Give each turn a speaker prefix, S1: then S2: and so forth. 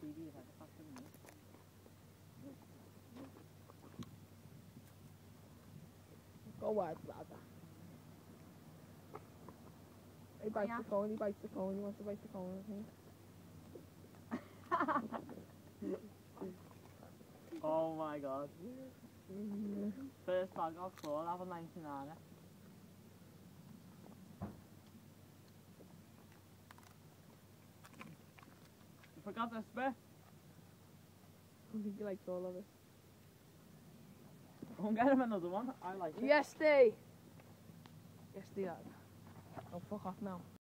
S1: TV if I could faster than you.
S2: Go wide, lad. He bites the cone, he wants to bite the cone, I think.
S1: Oh my god. First bag off floor, level 99. You forgot this bit?
S2: I think he likes all of it.
S1: Go and get him another one. I like it.
S2: Yes, D! Yes, D, lad. Oh, fuck off now.